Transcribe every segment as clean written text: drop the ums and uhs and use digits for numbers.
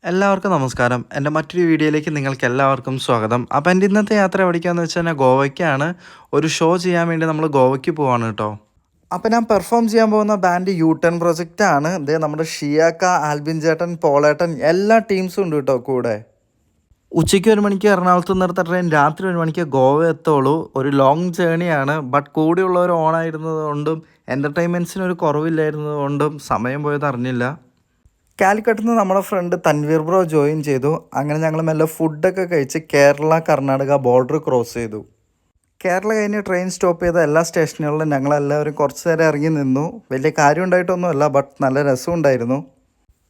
എല്ലാവർക്കും നമസ്കാരം. എൻ്റെ മറ്റൊരു വീഡിയോയിലേക്ക് നിങ്ങൾക്ക് എല്ലാവർക്കും സ്വാഗതം. അപ്പോൾ എൻ്റെ ഇന്നത്തെ യാത്ര എവിടേക്കാണെന്ന് വെച്ച് കഴിഞ്ഞാൽ ഗോവയ്ക്കാണ്. ഒരു ഷോ ചെയ്യാൻ വേണ്ടി നമ്മൾ ഗോവയ്ക്ക് പോവാണ് കേട്ടോ. അപ്പോൾ ഞാൻ പെർഫോം ചെയ്യാൻ പോകുന്ന ബാൻഡ് യു10 പ്രൊജക്റ്റാണ്. ഇത് നമ്മുടെ ഷിയാക്ക, ആൽബിൻ ചേട്ടൻ, പോളേട്ടൻ എല്ലാ ടീംസും ഉണ്ട് കേട്ടോ കൂടെ. ഉച്ചയ്ക്ക് 1 മണിക്ക് എറണാകുളത്ത് നിന്നെടുത്ത ട്രെയിൻ രാത്രി 1 മണിക്ക് ഗോവ എത്തുള്ളൂ. ഒരു ലോങ് ജേണിയാണ്. ബട്ട് കൂടെയുള്ളവർ ഓണായിരുന്നത് കൊണ്ടും എൻ്റർടൈൻമെൻറ്റ്സിനൊരു കുറവില്ലായിരുന്നത് കൊണ്ടും സമയം പോയത് അറിഞ്ഞില്ല. കാലിക്കട്ടിൽ നിന്ന് നമ്മുടെ ഫ്രണ്ട് തൻവീർ ബ്രോ ജോയിൻ ചെയ്തു. അങ്ങനെ ഞങ്ങൾ മെല്ലെ ഫുഡൊക്കെ കഴിച്ച് കേരള കർണാടക ബോർഡർ ക്രോസ് ചെയ്തു. കേരള കഴിഞ്ഞ് ട്രെയിൻ സ്റ്റോപ്പ് ചെയ്ത എല്ലാ സ്റ്റേഷനുകളിലും ഞങ്ങളെല്ലാവരും കുറച്ച് നേരം ഇറങ്ങി നിന്നു. വലിയ കാര്യം ഉണ്ടായിട്ടൊന്നുമല്ല, ബട്ട് നല്ല രസമുണ്ടായിരുന്നു.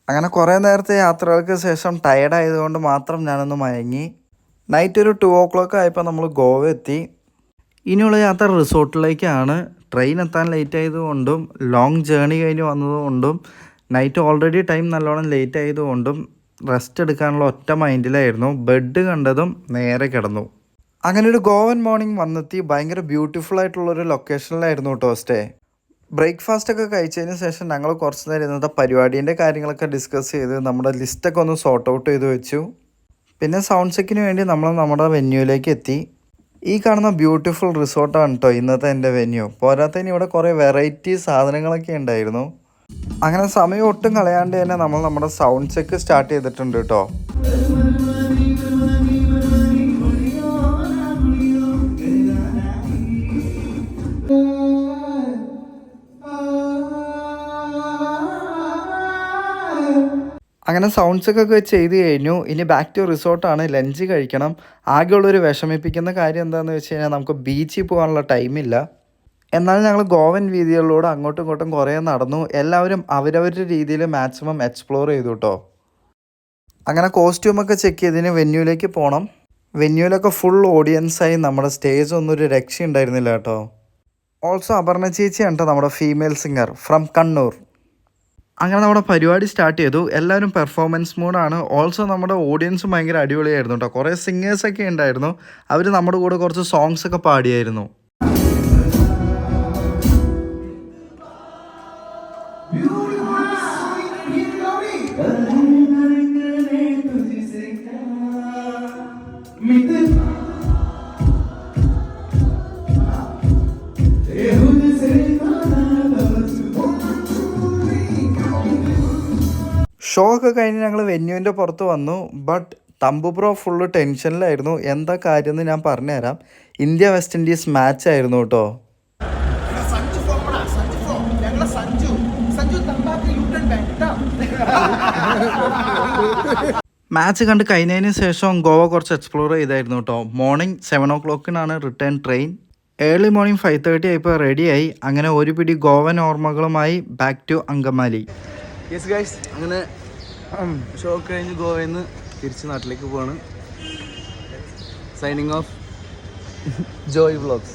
അങ്ങനെ കുറേ നേരത്തെ യാത്രകൾക്ക് ശേഷം ടയർഡായതുകൊണ്ട് മാത്രം ഞാനൊന്ന് മയങ്ങി. നൈറ്റ് ഒരു 2 ആയപ്പോൾ നമ്മൾ ഗോവ എത്തി. ഇനിയുള്ള യാത്ര റിസോർട്ടിലേക്കാണ്. ട്രെയിൻ എത്താൻ ലേറ്റ് ആയതുകൊണ്ടും ലോങ് ജേണി കഴിഞ്ഞ് വന്നതുകൊണ്ടും നൈറ്റ് ഓൾറെഡി ടൈം നല്ലോണം ലേറ്റ് ആയതുകൊണ്ടും റെസ്റ്റ് എടുക്കാനുള്ള ഒറ്റ മൈൻഡിലായിരുന്നു. ബെഡ് കണ്ടതും നേരെ കിടന്നു. അങ്ങനെ ഒരു ഗോവൻ മോർണിംഗ് വന്നെത്തി. ഭയങ്കര ബ്യൂട്ടിഫുൾ ആയിട്ടുള്ളൊരു ലൊക്കേഷനിലായിരുന്നു കേട്ടോ സ്റ്റേ. ബ്രേക്ക്ഫാസ്റ്റൊക്കെ കഴിച്ചതിന് ശേഷം ഞങ്ങൾ കുറച്ച് നേരം ഇന്നത്തെ പരിപാടീൻ്റെ കാര്യങ്ങളൊക്കെ ഡിസ്കസ് ചെയ്ത് നമ്മുടെ ലിസ്റ്റൊക്കെ ഒന്ന് സോർട്ട് ഔട്ട് ചെയ്ത് വെച്ചു. പിന്നെ സൗണ്ട് ചെക്കിന് വേണ്ടി നമ്മൾ നമ്മുടെ വെന്യൂവിലേക്ക് എത്തി. ഈ കാണുന്ന ബ്യൂട്ടിഫുൾ റിസോർട്ടാണ് കേട്ടോ ഇന്നത്തെ എൻ്റെ വെന്യൂ. പോരാത്തതിന് ഇവിടെ കുറേ വെറൈറ്റി സാധനങ്ങളൊക്കെ ഉണ്ടായിരുന്നു. അങ്ങനെ സമയം ഒട്ടും കളയാണ്ട് തന്നെ നമ്മൾ നമ്മുടെ സൗണ്ട് ചെക്ക് സ്റ്റാർട്ട് ചെയ്തിട്ടുണ്ട് കേട്ടോ. അങ്ങനെ സൗണ്ട് ചെക്കൊക്കെ ചെയ്ത് കഴിഞ്ഞു. ഇനി ബാക്ക് ടു റിസോർട്ടാണ്. ലഞ്ച് കഴിക്കണം. ആകെയുള്ളൊരു വിഷമിപ്പിക്കുന്ന കാര്യം എന്താണെന്ന് വെച്ച് കഴിഞ്ഞാൽ നമുക്ക് ബീച്ചിൽ പോകാനുള്ള ടൈമില്ല. എന്നാലും ഞങ്ങൾ ഗോവൻ വീതികളിലൂടെ അങ്ങോട്ടും ഇങ്ങോട്ടും കുറേ നടന്നു. എല്ലാവരും അവരവരുടെ രീതിയിൽ മാക്സിമം എക്സ്പ്ലോർ ചെയ്തു കേട്ടോ. അങ്ങനെ കോസ്റ്റ്യൂമൊക്കെ ചെക്ക് ചെയ്തതിന് വെന്യൂവിലേക്ക് പോകണം. വെന്യൂവിലൊക്കെ ഫുൾ ഓഡിയൻസായി. നമ്മുടെ സ്റ്റേജ് ഒന്നും ഒരു രക്ഷയുണ്ടായിരുന്നില്ല കേട്ടോ. ഓൾസോ അപർണ ചേച്ചിയാണ് കേട്ടോ നമ്മുടെ ഫീമെയിൽ സിംഗർ ഫ്രം കണ്ണൂർ. അങ്ങനെ നമ്മുടെ പരിപാടി സ്റ്റാർട്ട് ചെയ്തു. എല്ലാവരും പെർഫോമൻസ് മൂഡാണ്. ഓൾസോ നമ്മുടെ ഓഡിയൻസും ഭയങ്കര അടിപൊളിയായിരുന്നു കേട്ടോ. കുറേ സിംഗേഴ്സൊക്കെ ഉണ്ടായിരുന്നു. അവർ നമ്മുടെ കൂടെ കുറച്ച് സോങ്സൊക്കെ പാടിയായിരുന്നു. ഷോ ഒക്കെ കഴിഞ്ഞ് ഞങ്ങൾ വെന്യൂവിൻ്റെ പുറത്ത് വന്നു. ബട്ട് തമ്പു ബ്രോ ഫുള്ള് ടെൻഷനിലായിരുന്നു. എന്താ കാര്യം എന്ന് ഞാൻ പറഞ്ഞുതരാം. ഇന്ത്യ വെസ്റ്റ് ഇൻഡീസ് മാച്ച് ആയിരുന്നു കേട്ടോ. മാച്ച് കണ്ട് കഴിഞ്ഞതിന് ശേഷം ഗോവ കുറച്ച് എക്സ്പ്ലോർ ചെയ്തായിരുന്നു കേട്ടോ. Morning 7 return train. Early morning 5:30 ആയപ്പോൾ റെഡിയായി. അങ്ങനെ ഒരു പിടി ഗോവൻ ഓർമ്മകളുമായി back to Angamaly. Yes guys, അങ്ങനെ ഷോ കഴിഞ്ഞ് ഗോവയിൽ നിന്ന് തിരിച്ച് നാട്ടിലേക്ക് പോവാണ്. Signing off, Joy vlogs.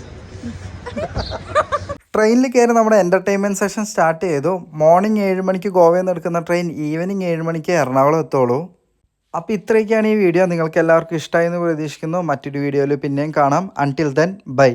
ട്രെയിനിൽ കയറി നമ്മുടെ എൻ്റർടൈൻമെൻറ്റ് സെഷൻ സ്റ്റാർട്ട് ചെയ്തു. മോർണിംഗ് 7 മണിക്ക് ഗോവയിൽ നിന്ന് എടുക്കുന്ന ട്രെയിൻ ഈവനിങ് 7 മണിക്ക് എറണാകുളം എത്തുള്ളൂ. അപ്പോൾ ഇത്രയൊക്കെയാണ് ഈ വീഡിയോ. നിങ്ങൾക്ക് എല്ലാവർക്കും ഇഷ്ടമായി എന്ന് പ്രതീക്ഷിക്കുന്നു. മറ്റൊരു വീഡിയോയിൽ പിന്നെയും കാണാം. Until then bye.